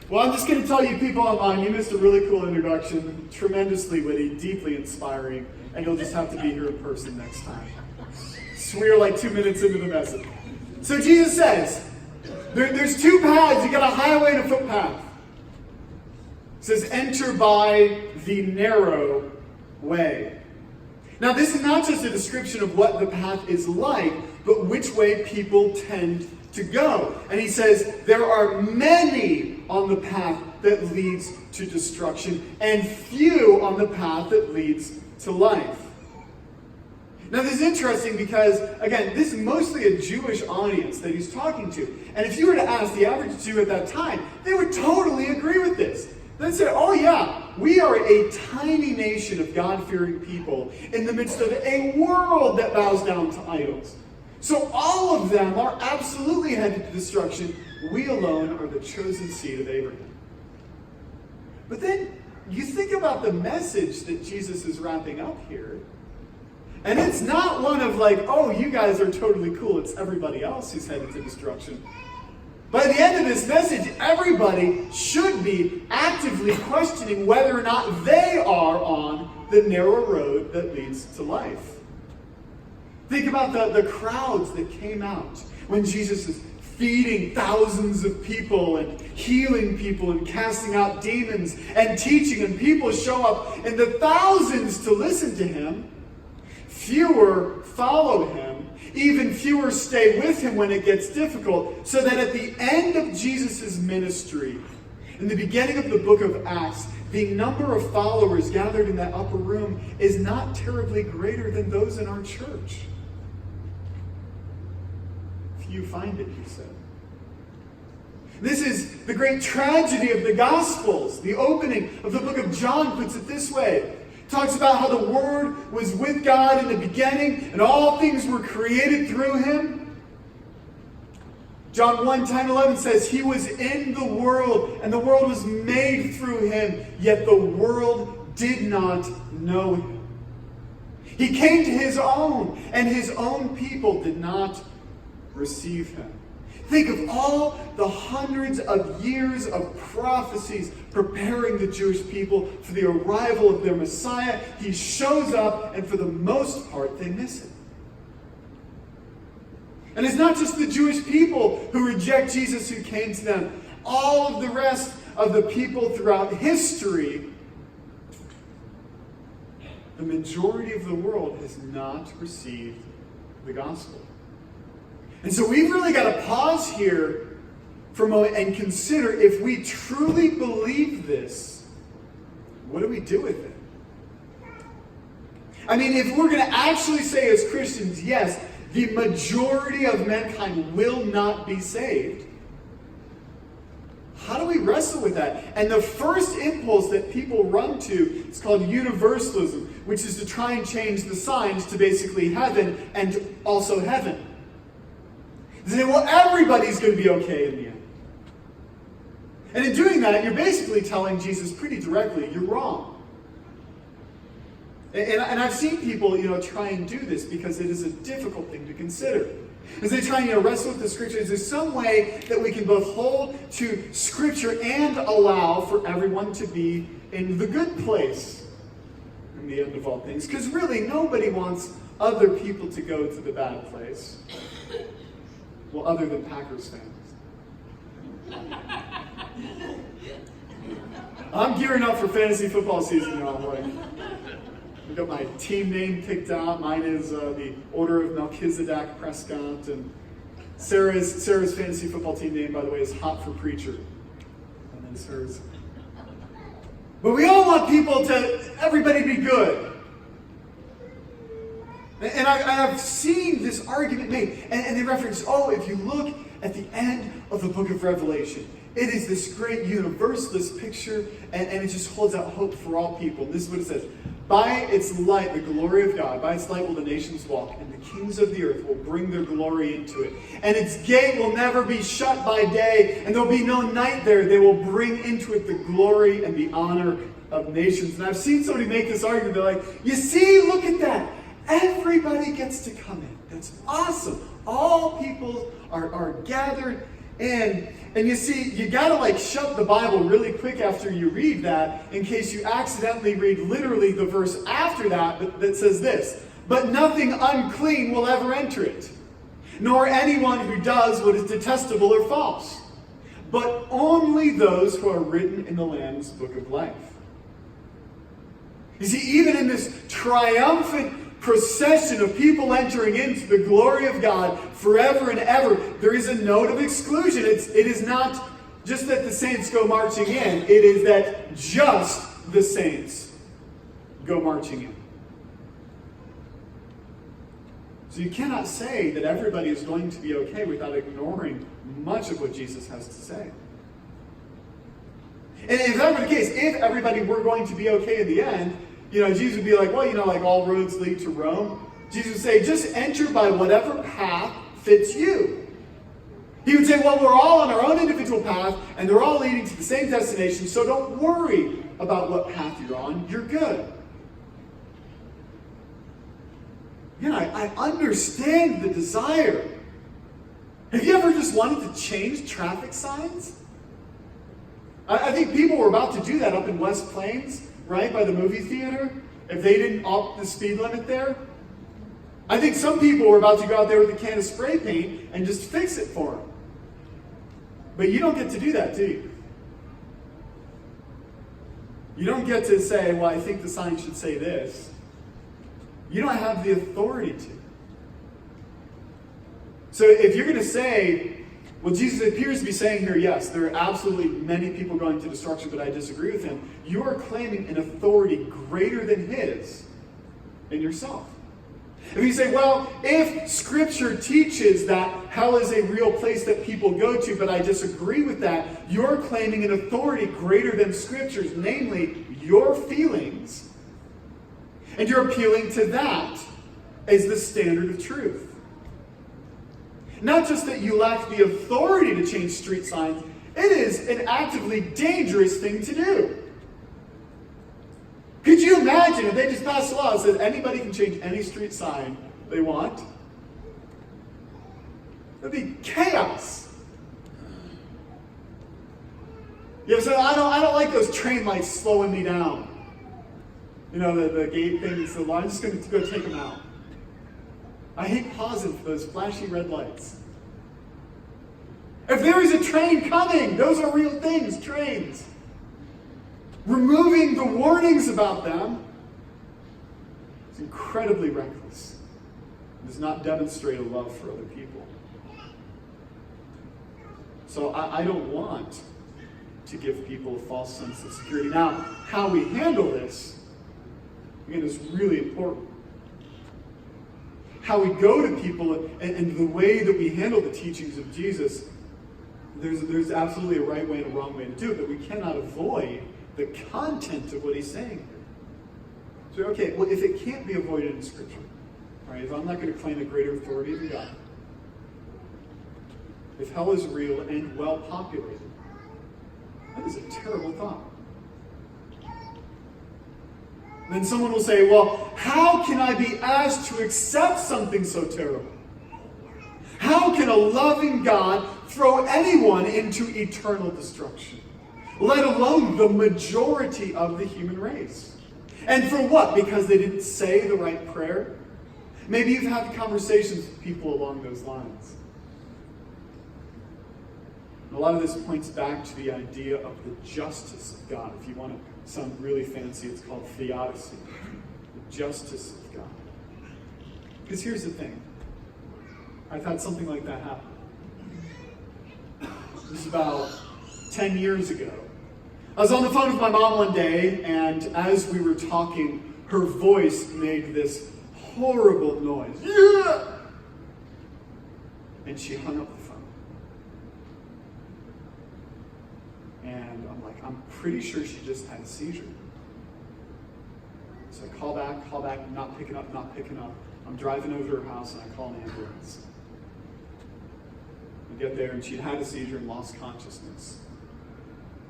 Well, I'm just going to tell you people online, you missed a really cool introduction, tremendously witty, deeply inspiring, and you'll just have to be here in person next time. So we are like 2 minutes into the message. So Jesus says, there's two paths. You got a highway and a footpath. It says, enter by the narrow way. Now, this is not just a description of what the path is like, but which way people tend to go. And he says, there are many on the path that leads to destruction, and few on the path that leads to life. Now, this is interesting because, again, this is mostly a Jewish audience that he's talking to. And if you were to ask the average Jew at that time, they would totally agree with this. They'd say, oh yeah, we are a tiny nation of God-fearing people in the midst of a world that bows down to idols. So all of them are absolutely headed to destruction. We alone are the chosen seed of Abraham. But then you think about the message that Jesus is wrapping up here. And it's not one of like, oh, you guys are totally cool. It's everybody else who's headed to destruction. By the end of this message, everybody should be actively questioning whether or not they are on the narrow road that leads to life. Think about the crowds that came out when Jesus is feeding thousands of people and healing people and casting out demons and teaching, and people show up in the thousands to listen to him. Fewer follow him. Even fewer stay with him when it gets difficult, so that at the end of Jesus' ministry, in the beginning of the book of Acts, the number of followers gathered in that upper room is not terribly greater than those in our church. Few find it, he said. This is the great tragedy of the Gospels. The opening of the book of John puts it this way. It talks about how the Word was with God in the beginning, and all things were created through him. John 1, 10, 11 says, he was in the world, and the world was made through him, yet the world did not know him. He came to his own, and his own people did not receive him. Think of all the hundreds of years of prophecies preparing the Jewish people for the arrival of their Messiah. He shows up, and for the most part, they miss it. And it's not just the Jewish people who reject Jesus who came to them. All of the rest of the people throughout history, the majority of the world has not received the gospel. And so we've really got to pause here for a moment and consider, if we truly believe this, what do we do with it? I mean, if we're going to actually say as Christians, yes, the majority of mankind will not be saved, how do we wrestle with that? And the first impulse that people run to is called universalism, which is to try and change the signs to basically heaven and also heaven. They say, well, everybody's going to be okay in the end. And in doing that, you're basically telling Jesus pretty directly, you're wrong. And I've seen people, try and do this because it is a difficult thing to consider. As they try and wrestle with the Scripture, is there some way that we can both hold to Scripture and allow for everyone to be in the good place in the end of all things? Because really, nobody wants other people to go to the bad place. Well, other than Packers fans. I'm gearing up for fantasy football season, I've got my team name picked out. Mine is the Order of Melchizedek Prescott. And Sarah's fantasy football team name, by the way, is Hot for Preacher. And then hers. But we all want everybody be good. And I've seen this argument made, and they reference, if you look at the end of the book of Revelation, it is this great universalist picture, and it just holds out hope for all people. And this is what it says. By its light, the glory of God, by its light will the nations walk, and the kings of the earth will bring their glory into it. And its gate will never be shut by day, and there'll be no night there. They will bring into it the glory and the honor of nations. And I've seen somebody make this argument. They're like, you see, look at that. Everybody gets to come in. That's awesome. All people are gathered And you see, you gotta like shut the Bible really quick after you read that, in case you accidentally read literally the verse after that that says this: "But nothing unclean will ever enter it, nor anyone who does what is detestable or false, but only those who are written in the Lamb's book of life." You see, even in this triumphant procession of people entering into the glory of God forever and ever, there is a note of exclusion. It is not just that the saints go marching in, it is that just the saints go marching in. So you cannot say that everybody is going to be okay without ignoring much of what Jesus has to say. And if that were the case, if everybody were going to be okay in the end, Jesus would be like, well, like all roads lead to Rome. Jesus would say, just enter by whatever path fits you. He would say, well, we're all on our own individual path, and they're all leading to the same destination, so don't worry about what path you're on. You're good. I understand the desire. Have you ever just wanted to change traffic signs? I think people were about to do that up in West Plains, right, by the movie theater, if they didn't up the speed limit there. I think some people were about to go out there with a can of spray paint and just fix it for them. But you don't get to do that, do you? You don't get to say, well, I think the sign should say this. You don't have the authority to. So if you're going to say, well, Jesus appears to be saying here, yes, there are absolutely many people going to destruction, but I disagree with him. You are claiming an authority greater than his in yourself. If you say, well, if Scripture teaches that hell is a real place that people go to, but I disagree with that, you're claiming an authority greater than Scripture's, namely your feelings, and you're appealing to that as the standard of truth. Not just that you lack the authority to change street signs, it is an actively dangerous thing to do. Could you imagine if they just passed a law that said anybody can change any street sign they want? That'd be chaos. You ever say, I don't like those train lights slowing me down. The gate things, the line, I'm just going to go take them out. I hate pausing for those flashy red lights. If there is a train coming, those are real things, trains. Removing the warnings about them is incredibly reckless. It does not demonstrate a love for other people. So I don't want to give people a false sense of security. Now, how we handle this, again, is really important. How we go to people and the way that we handle the teachings of Jesus, there's absolutely a right way and a wrong way to do it, but we cannot avoid the content of what he's saying here. So, okay, well, if it can't be avoided in Scripture, right, if I'm not going to claim a greater authority than God, if hell is real and well populated, that is a terrible thought. Then someone will say, well, how can I be asked to accept something so terrible? How can a loving God throw anyone into eternal destruction, let alone the majority of the human race? And for what? Because they didn't say the right prayer? Maybe you've had conversations with people along those lines. And a lot of this points back to the idea of the justice of God. If you want to sound really fancy, it's called theodicy, the justice of God. Because here's the thing. I've had something like that happen. This is about 10 years ago. I was on the phone with my mom one day, and as we were talking, her voice made this horrible noise. Yeah! And she hung up the phone. And I'm like, I'm pretty sure she just had a seizure. So I call back, not picking up. I'm driving over to her house, and I call an ambulance. I get there, and she'd had a seizure and lost consciousness.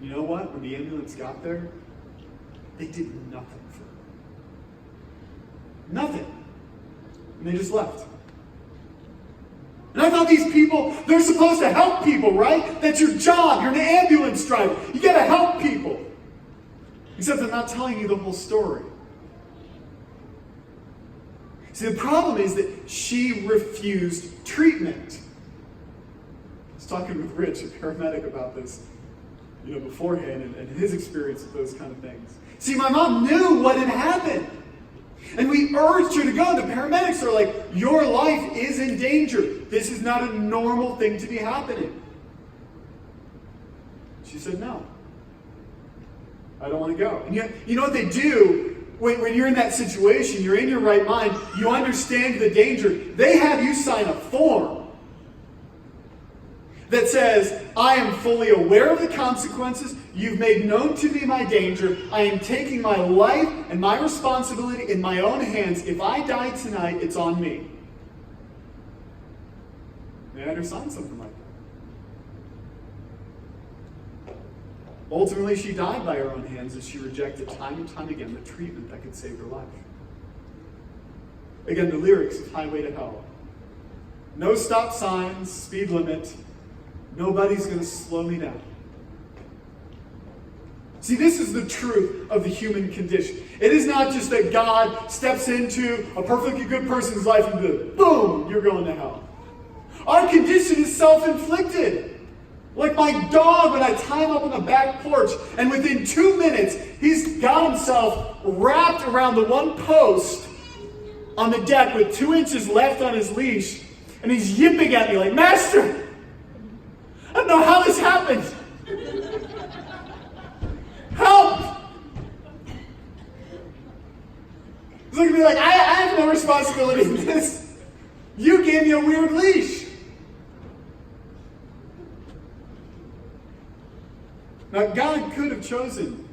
You know what? When the ambulance got there, they did nothing for her. Nothing. And they just left. And I thought these people, they're supposed to help people, right? That's your job. You're an ambulance driver. You got to help people. Except they're not telling you the whole story. See, the problem is that she refused treatment. I was talking with Rich, a paramedic, about this, beforehand and his experience with those kind of things. See, my mom knew what had happened. And we urged her to go. And the paramedics are like, your life is in danger. This is not a normal thing to be happening. She said, no. I don't want to go. And yet, you know what they do? When you're in that situation, you're in your right mind, you understand the danger. They have you sign a form that says, I am fully aware of the consequences. You've made known to me my danger. I am taking my life and my responsibility in my own hands. If I die tonight, it's on me. They had her sign something like that. Ultimately, she died by her own hands as she rejected time and time again the treatment that could save her life. Again, the lyrics of Highway to Hell. No stop signs, speed limit. Nobody's going to slow me down. See, this is the truth of the human condition. It is not just that God steps into a perfectly good person's life and goes, boom, you're going to hell. Our condition is self-inflicted. Like my dog, when I tie him up on the back porch, and within 2 minutes, he's got himself wrapped around the one post on the deck with 2 inches left on his leash, and he's yipping at me like, Master, I don't know how this happened. Help! He's looking at me like, I have no responsibility in this. You gave me a weird leash. Now, God could have chosen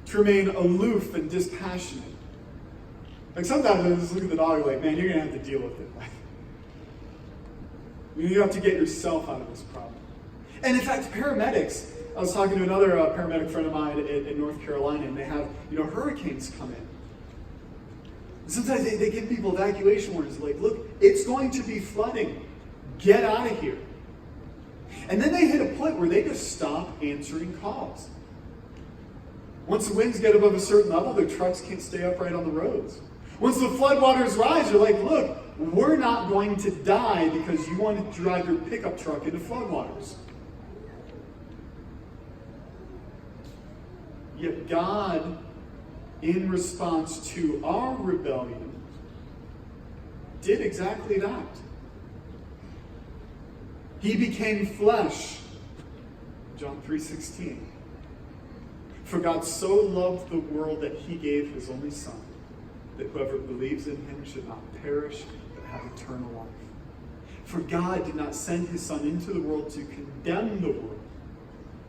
to remain aloof and dispassionate. Like sometimes I just look at the dog like, man, you're going to have to deal with it. You have to get yourself out of this problem. And in fact, paramedics, I was talking to another paramedic friend of mine in North Carolina, and they have, hurricanes come in. Sometimes they give people evacuation warnings like, look, it's going to be flooding. Get out of here. And then they hit a point where they just stop answering calls. Once the winds get above a certain level, their trucks can't stay upright on the roads. Once the floodwaters rise, they're like, look, we're not going to die because you want to drive your pickup truck into floodwaters. Yet God, in response to our rebellion, did exactly that. He became flesh. John 3:16. For God so loved the world that he gave his only Son, that whoever believes in him should not perish, but have eternal life. For God did not send his Son into the world to condemn the world,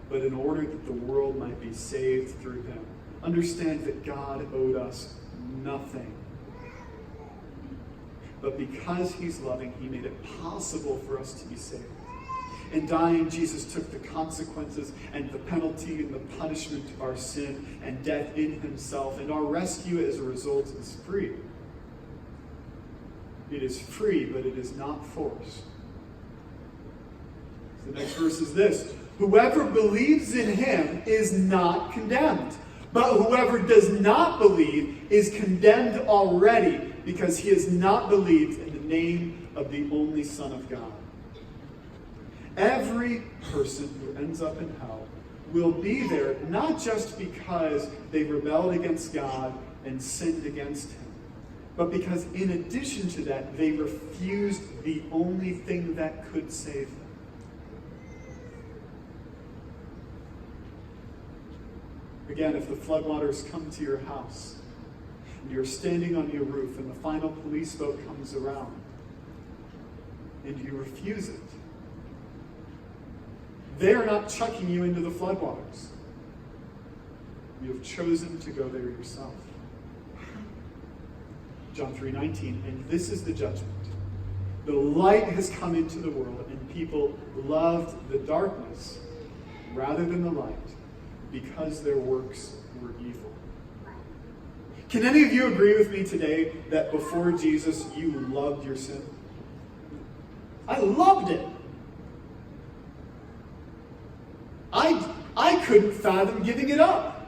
but in order that the world might be saved through him. Understand that God owed us nothing. But because he's loving, he made it possible for us to be saved. In dying, Jesus took the consequences and the penalty and the punishment of our sin and death in himself. And our rescue as a result is free. It is free, but it is not forced. The next verse is this. Whoever believes in him is not condemned. But whoever does not believe is condemned already, because he has not believed in the name of the only Son of God. Every person who ends up in hell will be there not just because they rebelled against God and sinned against him, but because in addition to that, they refused the only thing that could save them. Again, if the floodwaters come to your house, and you're standing on your roof, and the final police boat comes around, and you refuse it, they are not chucking you into the floodwaters. You have chosen to go there yourself. John 3:19, and this is the judgment. The light has come into the world, and people loved the darkness rather than the light, because their works were evil. Can any of you agree with me today that before Jesus, you loved your sin? I loved it. I couldn't fathom giving it up.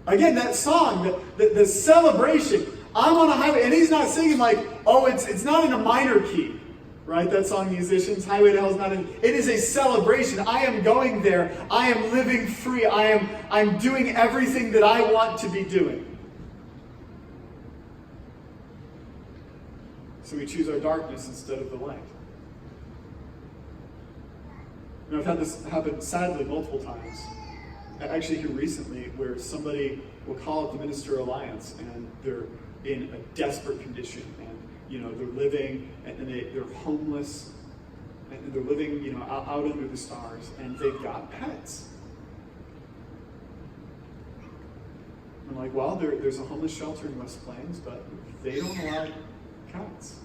Again, that song, the celebration. I'm on a highway, and he's not singing like, oh, it's not in a minor key. Right? That song, Musicians, Highway to Hell is not in. It is a celebration. I am going there. I am living free. I'm doing everything that I want to be doing. So we choose our darkness instead of the light. And I've had this happen, sadly, multiple times. Actually, here recently, where somebody will call up the Minister Alliance, and they're in a desperate condition, and they're living, and they're homeless, and they're living, out under the stars, and they've got pets. I'm like, well, there's a homeless shelter in West Plains, but they don't allow cats.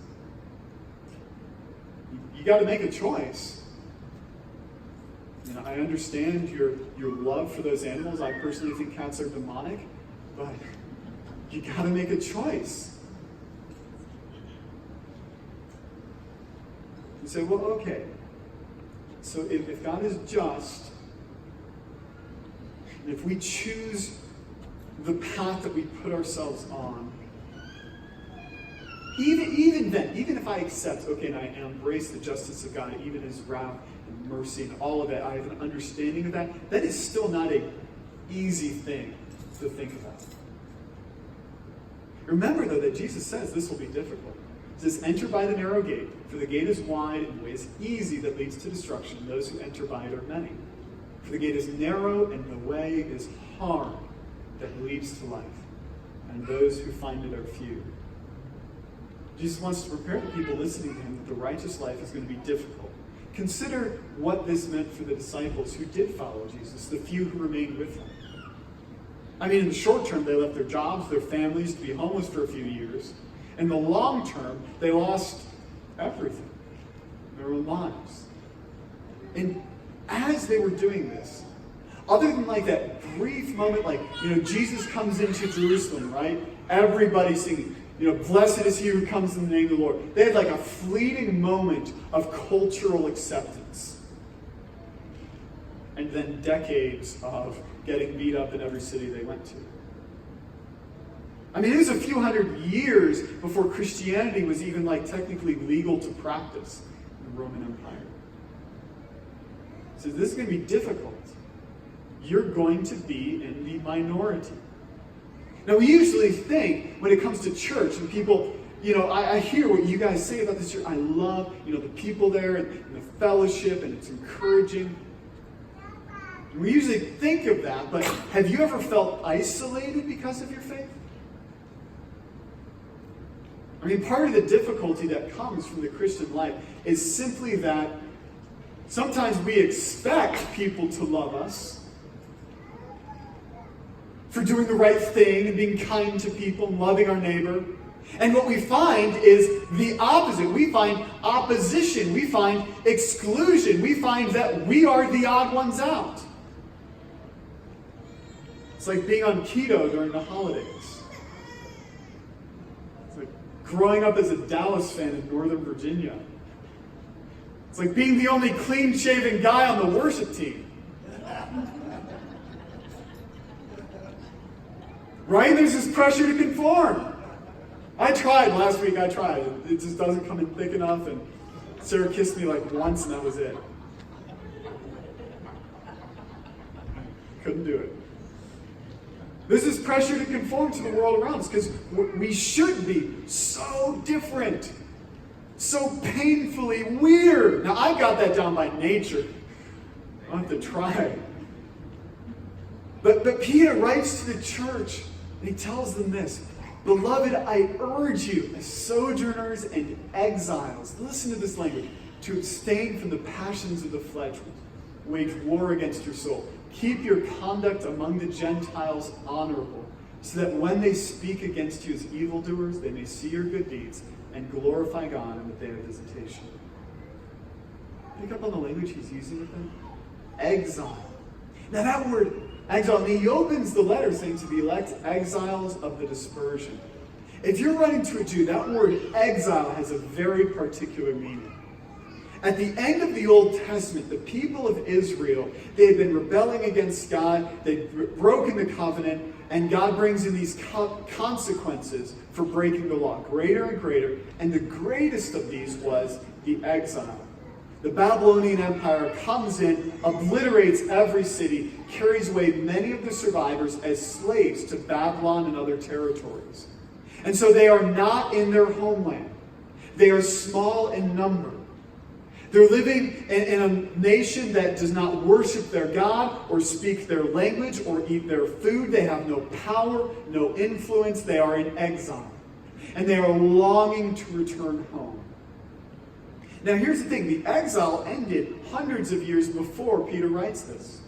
You got to make a choice. I understand your love for those animals. I personally think cats are demonic, but you got to make a choice. You say, well, okay. So if God is just, and if we choose the path that we put ourselves on, even then, even if I accept, okay, and I embrace the justice of God, even His wrath and mercy and all of that, I have an understanding of that, that is still not an easy thing to think about. Remember, though, that Jesus says this will be difficult. He says, enter by the narrow gate, for the gate is wide and the way is easy that leads to destruction. Those who enter by it are many. For the gate is narrow and the way is hard that leads to life, and those who find it are few. Jesus wants to prepare the people listening to him that the righteous life is going to be difficult. Consider what this meant for the disciples who did follow Jesus, the few who remained with him. I mean, in the short term, they left their jobs, their families, to be homeless for a few years. In the long term, they lost everything, their own lives. And as they were doing this, other than like that brief moment, like, Jesus comes into Jerusalem, right? Everybody's singing, blessed is he who comes in the name of the Lord. They had like a fleeting moment of cultural acceptance. And then decades of getting beat up in every city they went to. I mean, it was a few hundred years before Christianity was even like technically legal to practice in the Roman Empire. So this is going to be difficult. You're going to be in the minority. Now, we usually think when it comes to church and people, I hear what you guys say about this church. I love, the people there and the fellowship, and it's encouraging. We usually think of that, but have you ever felt isolated because of your faith? I mean, part of the difficulty that comes from the Christian life is simply that sometimes we expect people to love us for doing the right thing and being kind to people and loving our neighbor. And what we find is the opposite. We find opposition. We find exclusion. We find that we are the odd ones out. It's like being on keto during the holidays. It's like growing up as a Dallas fan in Northern Virginia. It's like being the only clean-shaven guy on the worship team. Right? There's this pressure to conform. I tried last week. It just doesn't come in thick enough, and Sarah kissed me like once, and that was it. Couldn't do it. This is pressure to conform to the world around us, because we should be so different, so painfully weird. Now, I got that down by nature. I don't have to try. But Peter writes to the church, and he tells them this: Beloved, I urge you, as sojourners and exiles, listen to this language, to abstain from the passions of the flesh, wage war against your soul. Keep your conduct among the Gentiles honorable, so that when they speak against you as evildoers, they may see your good deeds and glorify God in the day of visitation. Pick up on the language he's using with them. Exile. Now that word exile, and he opens the letter saying to the elect, exiles of the dispersion. If you're writing to a Jew, that word exile has a very particular meaning. At the end of the Old Testament, the people of Israel, they had been rebelling against God, they'd broken the covenant, and God brings in these consequences for breaking the law, greater and greater, and the greatest of these was the exile. The Babylonian Empire comes in, obliterates every city, carries away many of the survivors as slaves to Babylon and other territories. And so they are not in their homeland. They are small in number. They're living in a nation that does not worship their God or speak their language or eat their food. They have no power, no influence. They are in exile. And they are longing to return home. Now here's the thing. The exile ended hundreds of years before Peter writes this.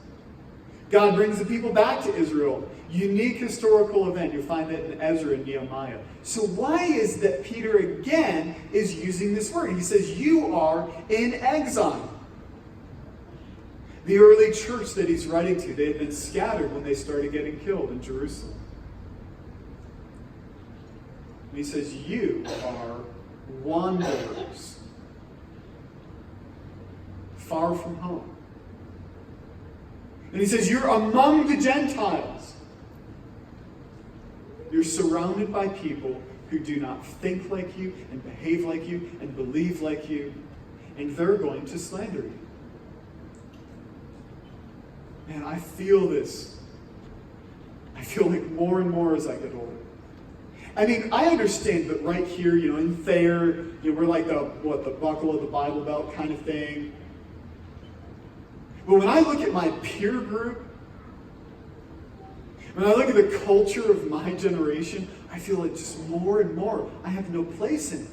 God brings the people back to Israel. Unique historical event. You'll find that in Ezra and Nehemiah. So why is that Peter again is using this word? He says, you are in exile. The early church that he's writing to, they had been scattered when they started getting killed in Jerusalem. And he says, you are wanderers, far from home. And he says, you're among the Gentiles. You're surrounded by people who do not think like you and behave like you and believe like you, and they're going to slander you. Man, I feel this. I feel like more and more as I get older. I mean, I understand that right here, in Thayer, we're like the buckle of the Bible belt kind of thing. But when I look at my peer group, when I look at the culture of my generation, I feel like just more and more, I have no place in it.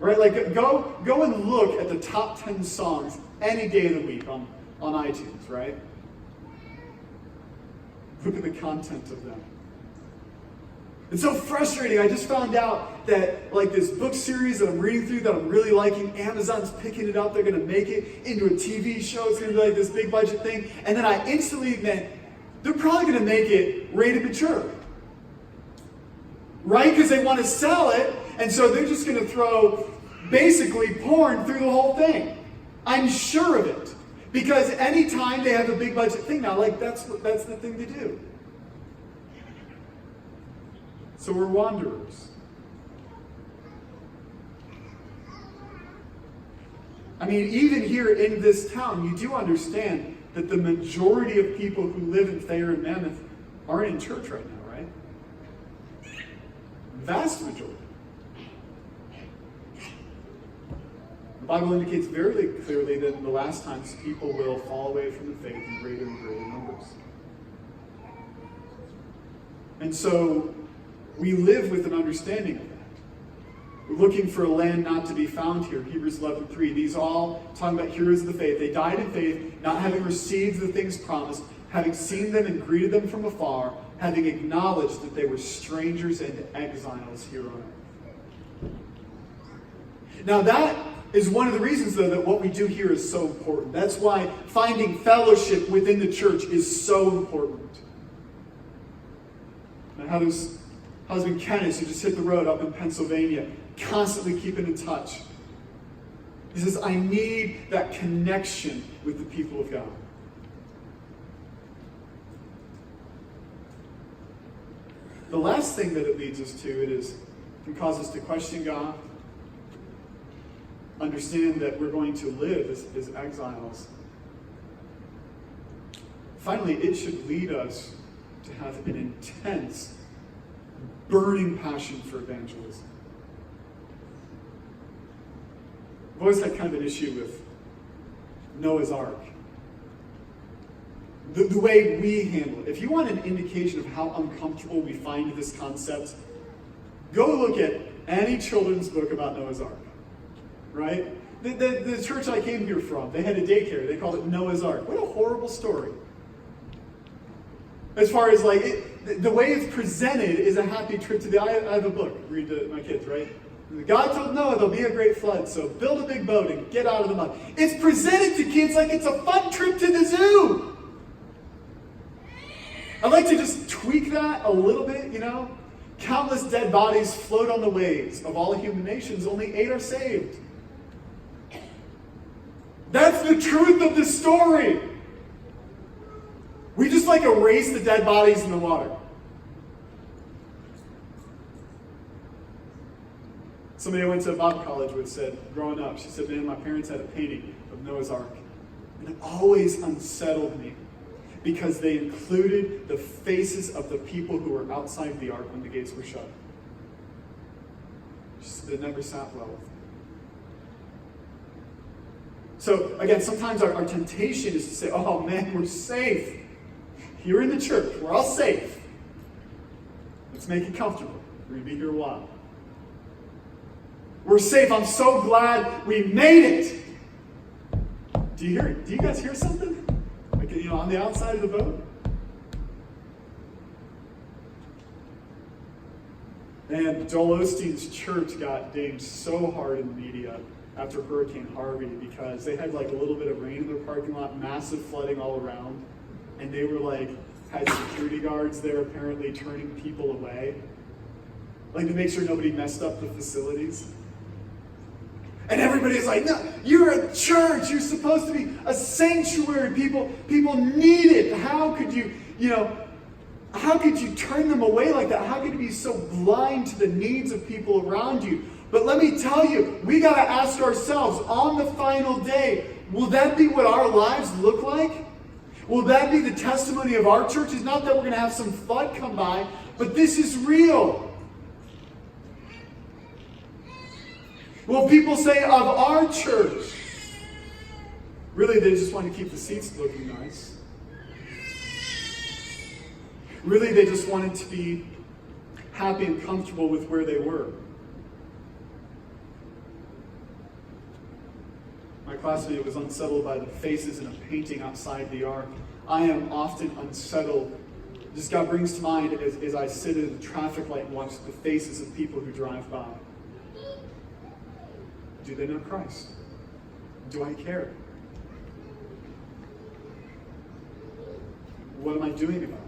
Right? Like, go and look at the top 10 songs any day of the week on iTunes, right? Look at the content of them. It's so frustrating. I just found out that this book series that I'm reading through that I'm really liking, Amazon's picking it up. They're going to make it into a TV show. It's going to be like this big budget thing. And then I instantly meant, they're probably going to make it rated mature. Right? Because they want to sell it. And so they're just going to throw basically porn through the whole thing. I'm sure of it. Because anytime they have a big budget thing now, that's the thing to do. So we're wanderers. I mean, even here in this town, you do understand that the majority of people who live in Thayer and Mammoth aren't in church right now, right? Vast majority. The Bible indicates very clearly that in the last times, people will fall away from the faith in greater and greater numbers. And so, we live with an understanding of that. We're looking for a land not to be found here. Hebrews 11:3. These all talking about heroes of the faith. They died in faith, not having received the things promised, having seen them and greeted them from afar, having acknowledged that they were strangers and exiles here on earth. Now that is one of the reasons, though, that what we do here is so important. That's why finding fellowship within the church is so important. My husband Kenneth, who just hit the road up in Pennsylvania, constantly keeping in touch. He says, I need that connection with the people of God. The last thing that it leads us to, it can cause us to question God, understand that we're going to live as exiles. Finally, it should lead us to have an intense, burning passion for evangelism. I've always had kind of an issue with Noah's Ark. The way we handle it. If you want an indication of how uncomfortable we find this concept, go look at any children's book about Noah's Ark. Right? The church I came here from, they had a daycare. They called it Noah's Ark. What a horrible story. As far as the way it's presented is a happy trip to I have a book, read to my kids, right? God told Noah there'll be a great flood, so build a big boat and get out of the mud. It's presented to kids like it's a fun trip to the zoo. I'd like to just tweak that a little bit, Countless dead bodies float on the waves of all human nations. Only 8 are saved. That's the truth of the story. We just erase the dead bodies in the water. Somebody I went to Bible college with said, growing up, she said, man, my parents had a painting of Noah's Ark. And it always unsettled me because they included the faces of the people who were outside the ark when the gates were shut. She said it never sat well with me. So, again, sometimes our temptation is to say, oh man, we're safe. Here in the church, we're all safe. Let's make it comfortable. We're going to be here a while. We're safe. I'm so glad we made it. Do you guys hear something? On the outside of the boat? And Joel Osteen's church got dinged so hard in the media after Hurricane Harvey because they had a little bit of rain in their parking lot, massive flooding all around, and they were had security guards there apparently turning people away, to make sure nobody messed up the facilities. And everybody's like, no, you're a church. You're supposed to be a sanctuary. People need it. How could you turn them away like that? How could you be so blind to the needs of people around you? But let me tell you, we got to ask ourselves on the final day, will that be what our lives look like? Will that be the testimony of our church? It's not that we're going to have some flood come by, but this is real. Will people say of our church, really they just want to keep the seats looking nice? Really they just wanted to be happy and comfortable with where they were? My classmate was unsettled by the faces in a painting outside the ark. I am often unsettled. Just God brings to mind as I sit at the traffic light and watch the faces of people who drive by. Do they know Christ? Do I care? What am I doing about it?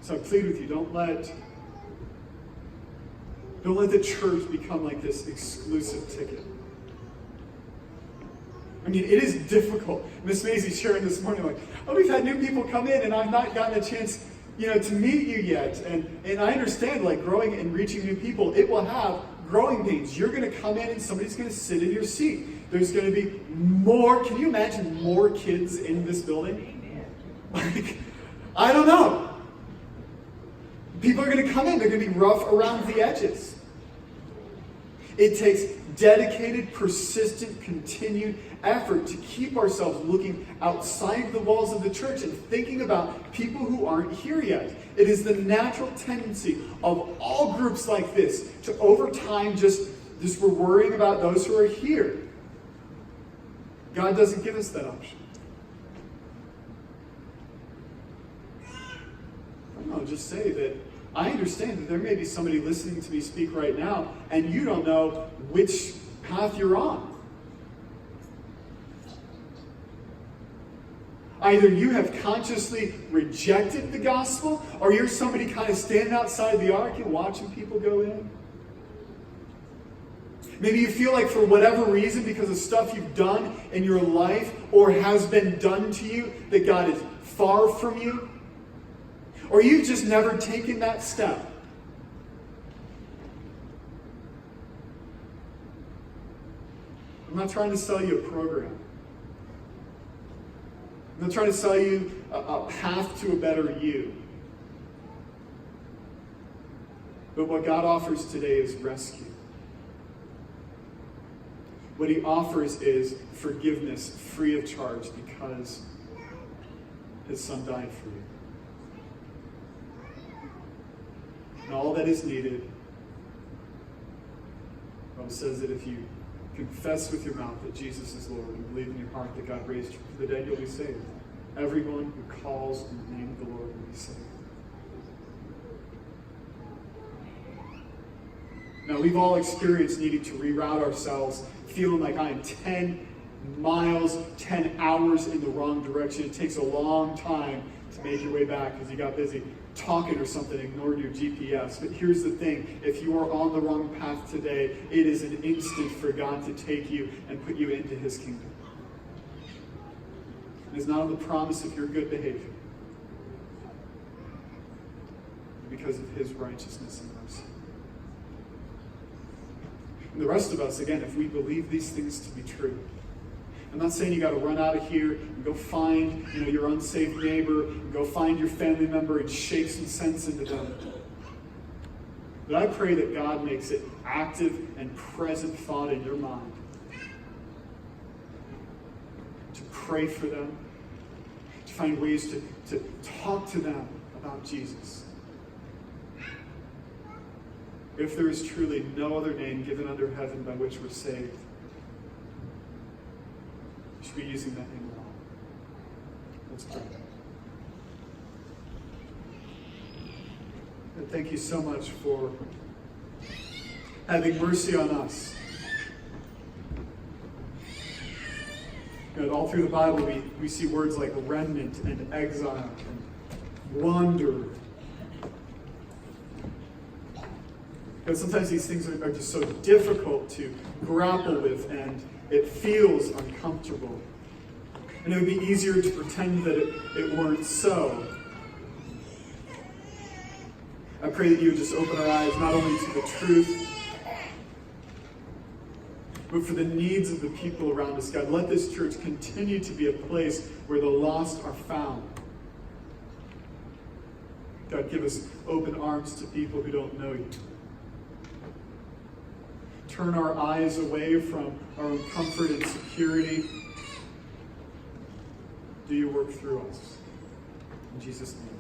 So I plead with you, don't let the church become this exclusive ticket. I mean, it is difficult. Miss Maisie sharing this morning, we've had new people come in and I've not gotten a chance to meet you yet. And I understand, growing and reaching new people, it will have growing pains. You're going to come in and somebody's going to sit in your seat. There's going to be more, can you imagine more kids in this building? I don't know. People are going to come in, they're going to be rough around the edges. It takes dedicated, persistent, continued effort to keep ourselves looking outside the walls of the church and thinking about people who aren't here yet. It is the natural tendency of all groups like this to over time just we're worrying about those who are here. God doesn't give us that option. I'll just say that I understand that there may be somebody listening to me speak right now, and you don't know which path you're on. Either you have consciously rejected the gospel, or you're somebody kind of standing outside the ark and watching people go in. Maybe you feel like for whatever reason, because of stuff you've done in your life or has been done to you, that God is far from you. Or you've just never taken that step. I'm not trying to sell you a program. I'm not trying to sell you a path to a better you. But what God offers today is rescue. What he offers is forgiveness free of charge because his son died for you. And all that is needed, the Bible says that if you confess with your mouth that Jesus is Lord and believe in your heart that God raised you from the dead, you'll be saved. Everyone who calls on the name of the Lord will be saved. Now, we've all experienced needing to reroute ourselves, feeling like I'm 10 miles, 10 hours in the wrong direction. It takes a long time to make your way back because you got busy talking or something, ignored your GPS. But here's the thing. If you are on the wrong path today, it is an instant for God to take you and put you into his kingdom. It is not on the promise of your good behavior, but because of his righteousness and mercy. And the rest of us, again, if we believe these things to be true, I'm not saying you got to run out of here and go find, your unsaved neighbor, and go find your family member and shake some sense into them. But I pray that God makes it active and present thought in your mind to pray for them, to find ways to talk to them about Jesus. If there is truly no other name given under heaven by which we're saved, we should be using that name well. Let's pray. And thank you so much for having mercy on us. All through the Bible, we see words like remnant and exile and wanderer. But sometimes these things are just so difficult to grapple with, and it feels uncomfortable. And it would be easier to pretend that it weren't so. I pray that you would just open our eyes not only to the truth, but for the needs of the people around us. God, let this church continue to be a place where the lost are found. God, give us open arms to people who don't know you. Turn our eyes away from our own comfort and security. Do your work through us. In Jesus' name.